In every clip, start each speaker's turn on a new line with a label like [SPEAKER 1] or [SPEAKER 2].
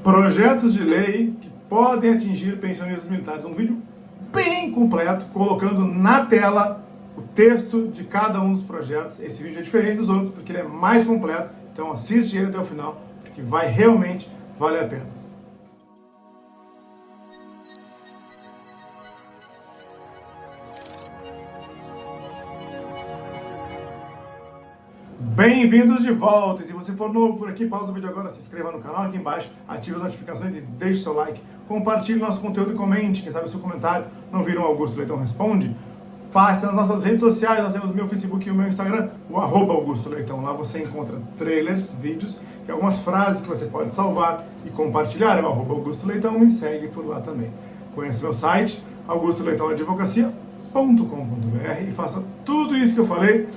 [SPEAKER 1] projetos de lei que podem atingir pensionistas militares. Um vídeo bem completo, colocando na tela o texto de cada um dos projetos. Esse vídeo é diferente dos outros porque ele é mais completo, então assiste ele até o final, porque vai realmente valer a pena. Bem-vindos de volta! E se você for novo por aqui, pausa o vídeo agora, se inscreva no canal aqui embaixo, ative as notificações e deixe seu like. Compartilhe nosso conteúdo e comente, quem sabe o seu comentário não vira um Augusto Leitão Responde. Passe nas nossas redes sociais, nós temos o meu Facebook e o meu Instagram, o @Augusto Leitão. Lá você encontra trailers, vídeos e algumas frases que você pode salvar e compartilhar. É o @Augusto Leitão, me segue por lá também. Conheça o meu site, augustoleitãoadvocacia.com.br, e faça tudo isso que eu falei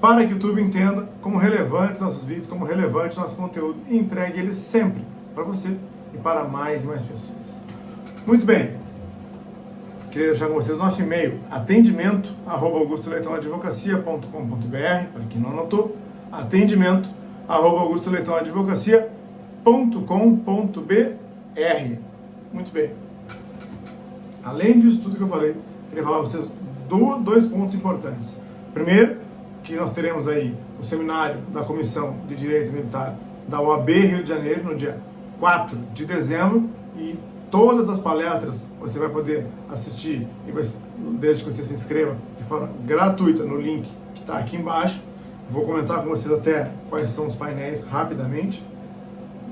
[SPEAKER 1] para que o YouTube entenda como relevantes nossos vídeos, como relevante nosso conteúdo, e entregue eles sempre para você e para mais e mais pessoas. Muito bem, queria deixar com vocês nosso e-mail, atendimento@augustoleitãoadvocacia.com.br, para quem não anotou, atendimento@augustoleitãoadvocacia.com.br. Muito bem. Além disso tudo que eu falei, queria falar para vocês dois pontos importantes. Primeiro, que nós teremos aí o seminário da Comissão de Direito Militar da OAB Rio de Janeiro, no dia 4 de dezembro, e todas as palestras você vai poder assistir, desde que você se inscreva de forma gratuita no link que está aqui embaixo. Vou comentar com vocês até quais são os painéis rapidamente,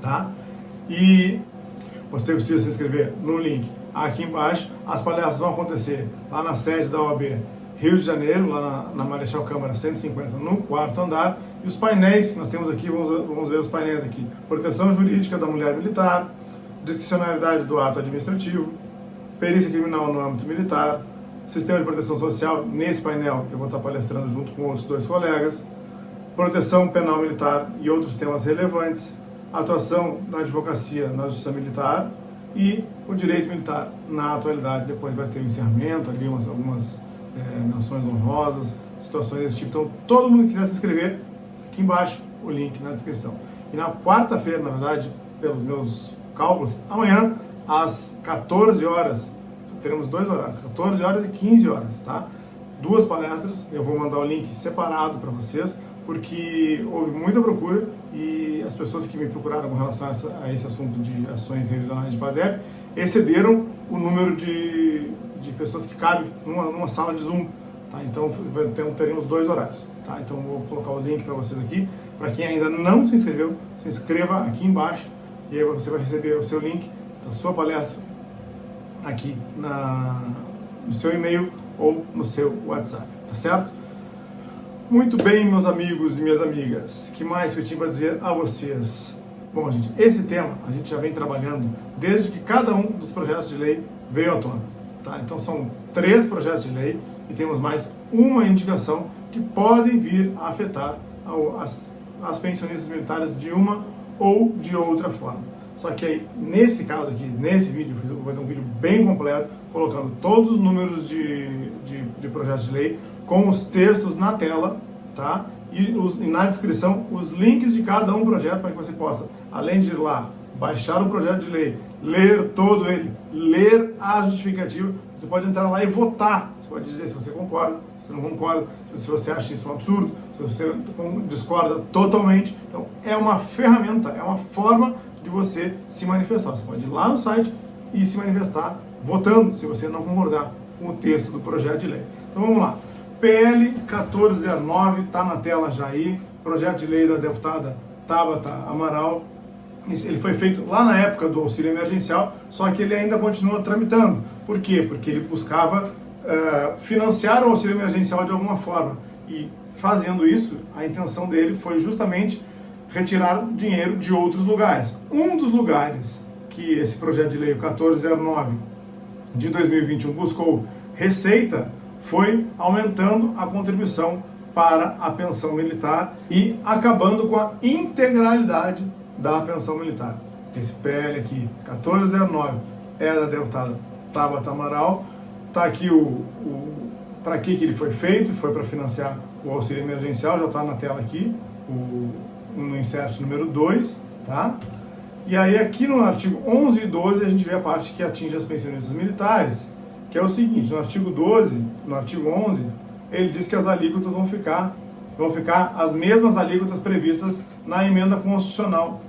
[SPEAKER 1] tá? E você precisa se inscrever no link aqui embaixo. As palestras vão acontecer lá na sede da OAB Rio de Janeiro, lá na Marechal Câmara 150, no 4º andar. E os painéis que nós temos aqui, vamos ver os painéis aqui: proteção jurídica da mulher militar, discricionariedade do ato administrativo, perícia criminal no âmbito militar, sistema de proteção social. Nesse painel eu vou estar palestrando junto com outros dois colegas, proteção penal militar e outros temas relevantes, atuação na advocacia na justiça militar e o direito militar na atualidade. Depois vai ter o encerramento ali, algumas menções honrosas, situações desse tipo. Então, todo mundo que quiser se inscrever, aqui embaixo o link na descrição. E na quarta-feira, na verdade, pelos meus cálculos, amanhã às 14 horas, teremos dois horários, 14 horas e 15 horas, tá? Duas palestras, eu vou mandar o link separado para vocês, porque houve muita procura e as pessoas que me procuraram com relação a esse assunto de ações revisionais de PASEP excederam o número de pessoas que cabe numa sala de Zoom, tá? Então teremos dois horários, tá? Então vou colocar o link para vocês aqui. Para quem ainda não se inscreveu, se inscreva aqui embaixo e aí você vai receber o seu link da sua palestra aqui no seu e-mail ou no seu WhatsApp, tá certo? Muito bem, meus amigos e minhas amigas, que mais que eu tinha para dizer a vocês? Bom, gente, esse tema a gente já vem trabalhando desde que cada um dos projetos de lei veio à tona, tá? Então são 3 projetos de lei e temos mais uma indicação que podem vir a afetar as pensionistas militares de uma ou de outra forma. Só que aí, nesse caso aqui, nesse vídeo, eu vou fazer um vídeo bem completo, colocando todos os números de projetos de lei, com os textos na tela, tá? E na descrição, os links de cada um projeto, para que você possa, além de ir lá, baixar o projeto de lei, ler todo ele, ler a justificativa, você pode entrar lá e votar. Você pode dizer se você concorda, se você não concorda, se você acha isso um absurdo, se você discorda totalmente. Então, é uma ferramenta, é uma forma de você se manifestar. Você pode ir lá no site e se manifestar votando, se você não concordar com o texto do projeto de lei. Então, vamos lá. PL 1409, está na tela já aí, projeto de lei da deputada Tabata Amaral. Ele foi feito lá na época do auxílio emergencial, só que ele ainda continua tramitando. Por quê? Porque ele buscava financiar o auxílio emergencial de alguma forma. E fazendo isso, a intenção dele foi justamente retirar dinheiro de outros lugares. Um dos lugares que esse projeto de lei, o 1409 de 2021, buscou receita foi aumentando a contribuição para a pensão militar e acabando com a integralidade da pensão militar. Esse PL aqui, 1409, é da deputada Tabata Amaral. Está aqui para que ele foi feito, foi para financiar o auxílio emergencial, já está na tela aqui, no insert número 2, tá? E aí aqui no artigo 11 e 12 a gente vê a parte que atinge as pensionistas militares, que é o seguinte: no artigo 12, no artigo 11, ele diz que as alíquotas vão ficar as mesmas alíquotas previstas na emenda constitucional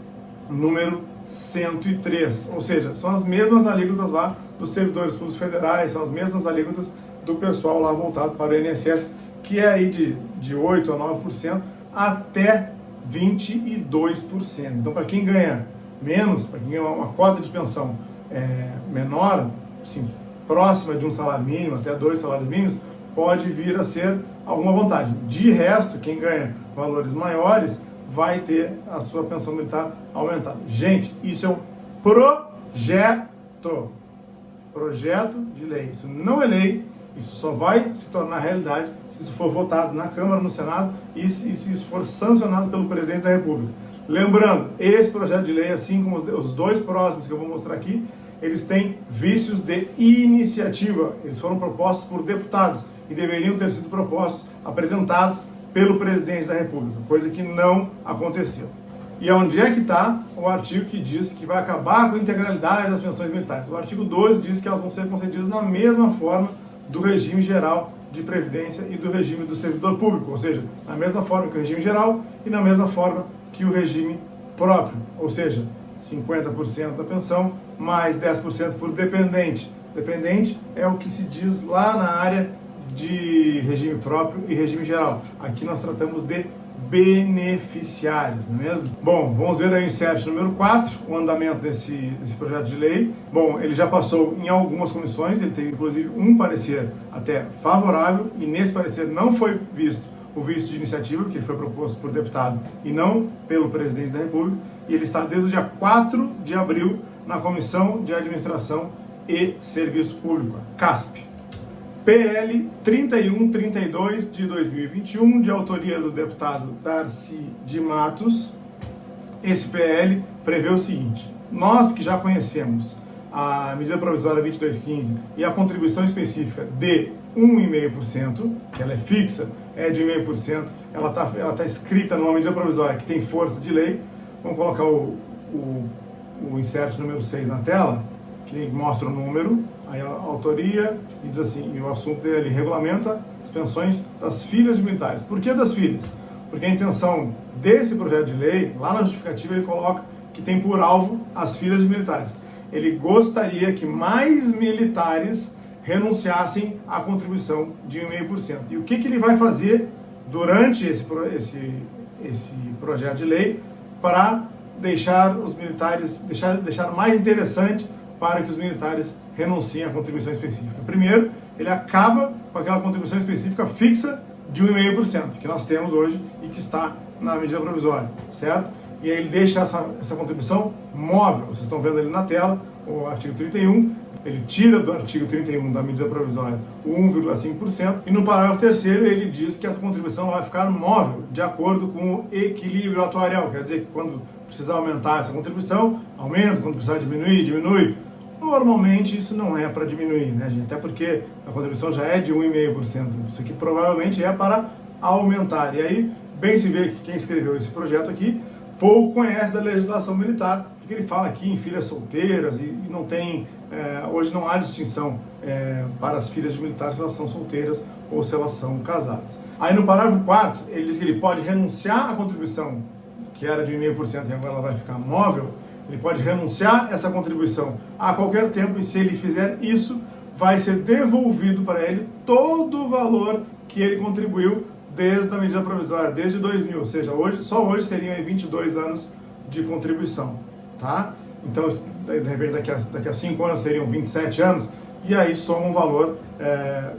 [SPEAKER 1] número 103, ou seja, são as mesmas alíquotas lá dos servidores públicos federais, são as mesmas alíquotas do pessoal lá voltado para o INSS, que é aí de 8% a 9% até 22%. Então, para quem ganha menos, para quem ganha uma cota de pensão menor, assim, próxima de um salário mínimo, até 2 salários mínimos, pode vir a ser alguma vantagem. De resto, quem ganha valores maiores vai ter a sua pensão militar aumentada. Gente, isso é um projeto de lei. Isso não é lei, isso só vai se tornar realidade se isso for votado na Câmara, no Senado e se isso for sancionado pelo Presidente da República. Lembrando, esse projeto de lei, assim como os dois próximos que eu vou mostrar aqui, eles têm vícios de iniciativa. Eles foram propostos por deputados e deveriam ter sido apresentados pelo Presidente da República, coisa que não aconteceu. E onde é que está o artigo que diz que vai acabar com a integralidade das pensões militares? O artigo 12 diz que elas vão ser concedidas na mesma forma do regime geral de previdência e do regime do servidor público, ou seja, na mesma forma que o regime geral e na mesma forma que o regime próprio, ou seja, 50% da pensão mais 10% por dependente. Dependente é o que se diz lá na área de regime próprio e regime geral. Aqui nós tratamos de beneficiários, não é mesmo? Bom, vamos ver aí o insert número 4, o andamento desse projeto de lei. Bom, ele já passou em algumas comissões, ele teve inclusive um parecer até favorável, e nesse parecer não foi visto o vício de iniciativa, que foi proposto por deputado e não pelo Presidente da República, e ele está desde o dia 4 de abril na Comissão de Administração e Serviço Público, CASP. PL 3132 de 2021, de autoria do deputado Darcy de Matos. Esse PL prevê o seguinte: nós que já conhecemos a medida provisória 2215 e a contribuição específica de 1,5%, que ela é fixa, é de 1,5%, ela tá escrita numa medida provisória que tem força de lei. Vamos colocar o insert número 6 na tela, que mostra o número, aí a autoria, e diz assim, e o assunto dele regulamenta as pensões das filhas de militares. Por que das filhas? Porque a intenção desse projeto de lei, lá na justificativa, ele coloca que tem por alvo as filhas de militares. Ele gostaria que mais militares renunciassem à contribuição de 1,5%. E o que ele vai fazer durante esse projeto de lei para deixar os militares, deixar mais interessante para que os militares renunciem à contribuição específica? Primeiro, ele acaba com aquela contribuição específica fixa de 1,5% que nós temos hoje e que está na medida provisória, certo? E aí ele deixa essa contribuição móvel. Vocês estão vendo ali na tela o artigo 31, ele tira do artigo 31 da medida provisória o 1,5%, e no parágrafo 3º ele diz que essa contribuição vai ficar móvel, de acordo com o equilíbrio atuarial. Quer dizer que quando precisar aumentar essa contribuição, aumenta, quando precisar diminuir, diminui. Normalmente isso não é para diminuir, né, gente? Até porque a contribuição já é de 1,5%. Isso aqui provavelmente é para aumentar. E aí, bem se vê que quem escreveu esse projeto aqui pouco conhece da legislação militar, porque ele fala aqui em filhas solteiras e não tem, hoje não há distinção para as filhas de militares se elas são solteiras ou se elas são casadas. Aí no parágrafo 4, ele diz que ele pode renunciar à contribuição, que era de 1,5% e agora ela vai ficar móvel. Ele pode renunciar essa contribuição a qualquer tempo, e se ele fizer isso, vai ser devolvido para ele todo o valor que ele contribuiu desde a medida provisória, desde 2000, ou seja, só hoje seriam 22 anos de contribuição, tá? Então, de repente, daqui a 5 anos seriam 27 anos, e aí soma um valor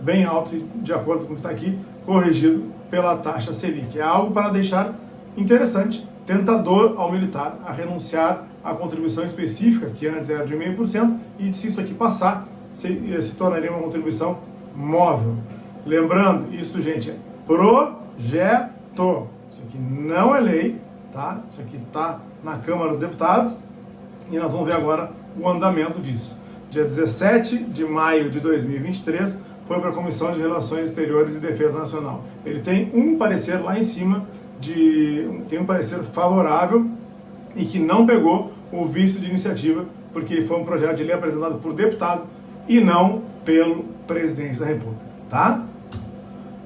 [SPEAKER 1] bem alto, de acordo com o que está aqui, corrigido pela taxa Selic. É algo para deixar interessante, tentador ao militar a renunciar à contribuição específica, que antes era de 1,5%, e se isso aqui passar, se tornaria uma contribuição móvel. Lembrando, isso, gente, é projeto. Isso aqui não é lei, tá? Isso aqui está na Câmara dos Deputados, e nós vamos ver agora o andamento disso. Dia 17 de maio de 2023, foi para a Comissão de Relações Exteriores e Defesa Nacional. Ele tem um parecer lá em cima, tem um parecer favorável, e que não pegou o vício de iniciativa, porque ele foi um projeto de lei apresentado por deputado e não pelo presidente da República, tá?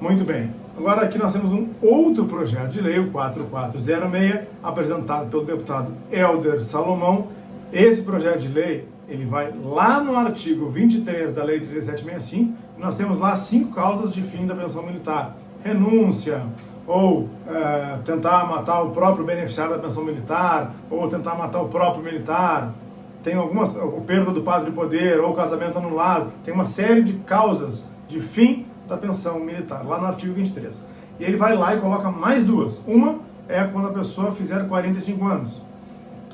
[SPEAKER 1] Muito bem. Agora aqui nós temos um outro projeto de lei, o 4406, apresentado pelo deputado Helder Salomão. Esse projeto de lei, ele vai lá no artigo 23 da Lei 3765, e nós temos lá 5 causas de fim da pensão militar. Renúncia, ou tentar matar o próprio beneficiário da pensão militar, ou tentar matar o próprio militar, tem algumas, ou perda do pátrio de poder, ou casamento anulado, tem uma série de causas de fim da pensão militar, lá no artigo 23. E ele vai lá e coloca mais 2. Uma é quando a pessoa fizer 45 anos.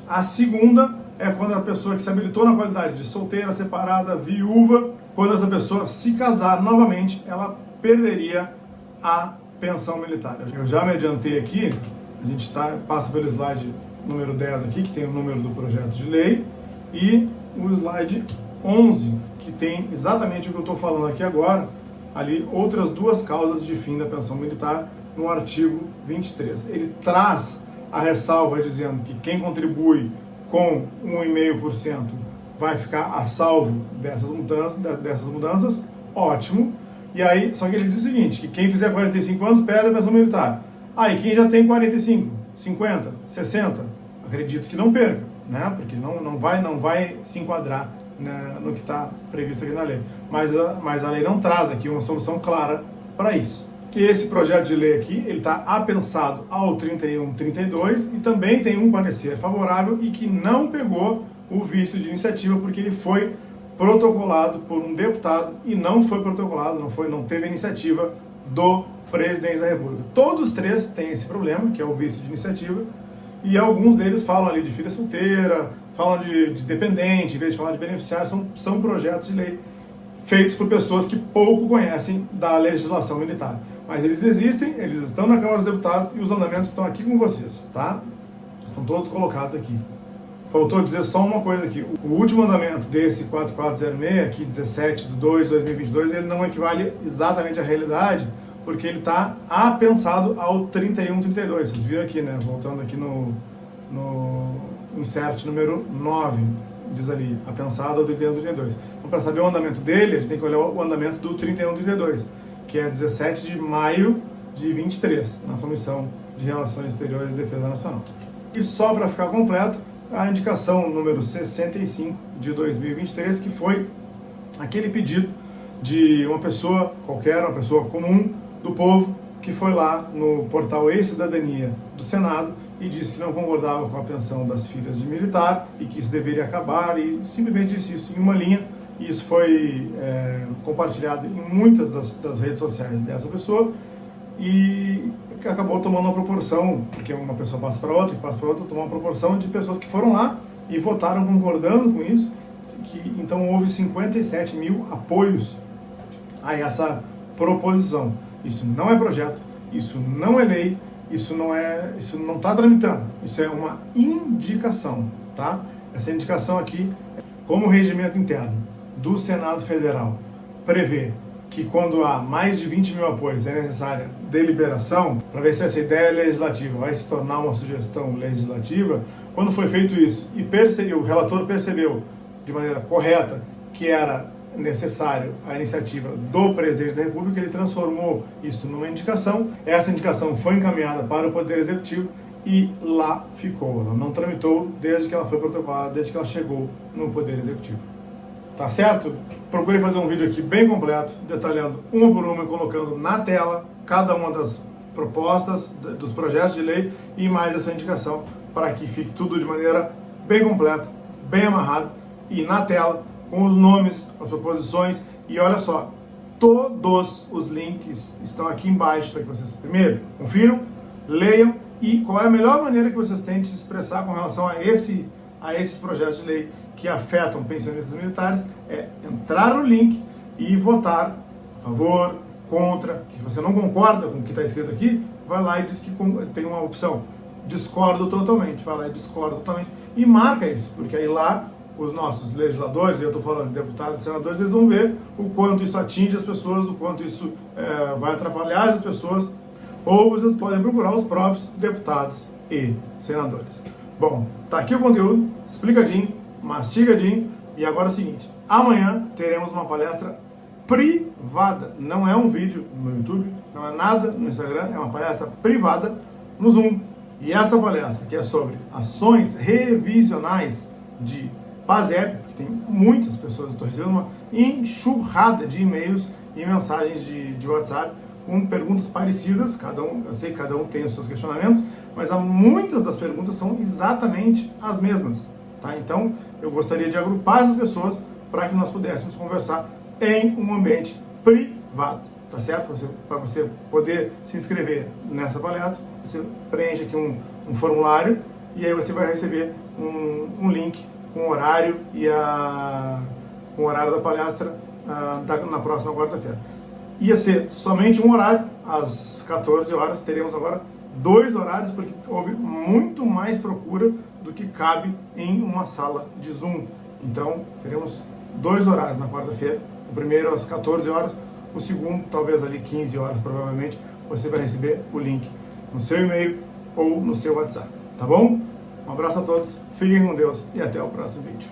[SPEAKER 1] A segunda é quando a pessoa que se habilitou na qualidade de solteira, separada, viúva, quando essa pessoa se casar novamente, ela perderia a pensão militar. Eu já me adiantei aqui, a gente passa pelo slide número 10 aqui, que tem o número do projeto de lei, e o slide 11, que tem exatamente o que eu estou falando aqui agora, ali outras 2 causas de fim da pensão militar no artigo 23. Ele traz a ressalva dizendo que quem contribui com 1,5% vai ficar a salvo dessas mudanças, ótimo. E aí, só que ele diz o seguinte, que quem fizer 45 anos perde a pensão militar. Aí, quem já tem 45, 50, 60, acredito que não perca, né? Porque não vai se enquadrar, né, no que está previsto aqui na lei. Mas a lei não traz aqui uma solução clara para isso. E esse projeto de lei aqui, ele está apensado ao 3132 e também tem um parecer favorável e que não pegou o vício de iniciativa porque ele foi protocolado por um deputado e não foi protocolado, não teve a iniciativa do presidente da República. Todos os 3 têm esse problema, que é o vício de iniciativa, e alguns deles falam ali de filha solteira, falam de dependente, em vez de falar de beneficiário, são projetos de lei feitos por pessoas que pouco conhecem da legislação militar. Mas eles existem, eles estão na Câmara dos Deputados e os andamentos estão aqui com vocês, tá? Estão todos colocados aqui. Faltou dizer só uma coisa aqui. O último andamento desse 4406, aqui 17/2/2022, ele não equivale exatamente à realidade, porque ele está apensado ao 3132. Vocês viram aqui, né? Voltando aqui no insert número 9, diz ali, apensado ao 3132. Então, para saber o andamento dele, a gente tem que olhar o andamento do 3132, que é 17 de maio de 23, na Comissão de Relações Exteriores e Defesa Nacional. E só para ficar completo, a indicação número 65 de 2023, que foi aquele pedido de uma pessoa qualquer, uma pessoa comum do povo, que foi lá no portal E-Cidadania do Senado e disse que não concordava com a pensão das filhas de militar e que isso deveria acabar, e simplesmente disse isso em uma linha, e isso foi compartilhado em muitas das redes sociais dessa pessoa, e acabou tomando uma proporção, porque uma pessoa passa para outra, que passa para outra, tomou uma proporção de pessoas que foram lá e votaram concordando com isso, então houve 57 mil apoios a essa proposição. Isso não é projeto, isso não é lei, isso não está tramitando, isso é uma indicação, tá? Essa indicação aqui, como o regimento interno do Senado Federal prevê que quando há mais de 20 mil apoios é necessária deliberação para ver se essa ideia legislativa vai se tornar uma sugestão legislativa. Quando foi feito isso e o relator percebeu de maneira correta que era necessário a iniciativa do presidente da República, ele transformou isso numa indicação. Essa indicação foi encaminhada para o Poder Executivo e lá ficou. Ela não tramitou desde que ela foi protocolada, desde que ela chegou no Poder Executivo. Tá certo? Procurei fazer um vídeo aqui bem completo, detalhando uma por uma e colocando na tela cada uma das propostas, dos projetos de lei e mais essa indicação, para que fique tudo de maneira bem completa, bem amarrado e na tela, com os nomes, as proposições. E olha só, todos os links estão aqui embaixo para que vocês, primeiro, confiram, leiam e qual é a melhor maneira que vocês têm de se expressar com relação a esses projetos de lei que afetam pensionistas militares, é entrar no link e votar a favor, contra. Que se você não concorda com o que está escrito aqui, vai lá e diz que tem uma opção discordo totalmente, vai lá e discorda totalmente e marca isso, porque aí lá os nossos legisladores, e eu estou falando de deputados e senadores, eles vão ver o quanto isso atinge as pessoas, o quanto isso vai atrapalhar as pessoas, ou vocês podem procurar os próprios deputados e senadores. Bom, tá aqui o conteúdo, explicadinho, mastigadinho, e agora é o seguinte, amanhã teremos uma palestra privada, não é um vídeo no YouTube, não é nada no Instagram, é uma palestra privada no Zoom. E essa palestra, que é sobre ações revisionais de PASEP, porque tem muitas pessoas, estou recebendo uma enxurrada de e-mails e mensagens de WhatsApp com perguntas parecidas, eu sei que cada um tem os seus questionamentos, mas muitas das perguntas são exatamente as mesmas, tá? Então, eu gostaria de agrupar essas pessoas para que nós pudéssemos conversar em um ambiente privado, tá certo? Para você poder se inscrever nessa palestra, você preenche aqui um formulário e aí você vai receber um link com o horário com o horário da palestra na próxima quarta-feira. Ia ser somente um horário, às 14 horas, teremos agora 2 horários, porque houve muito mais procura do que cabe em uma sala de Zoom. Então, teremos 2 horários na quarta-feira, o primeiro às 14 horas, o segundo, talvez ali 15 horas, provavelmente, você vai receber o link no seu e-mail ou no seu WhatsApp, tá bom? Um abraço a todos, fiquem com Deus e até o próximo vídeo.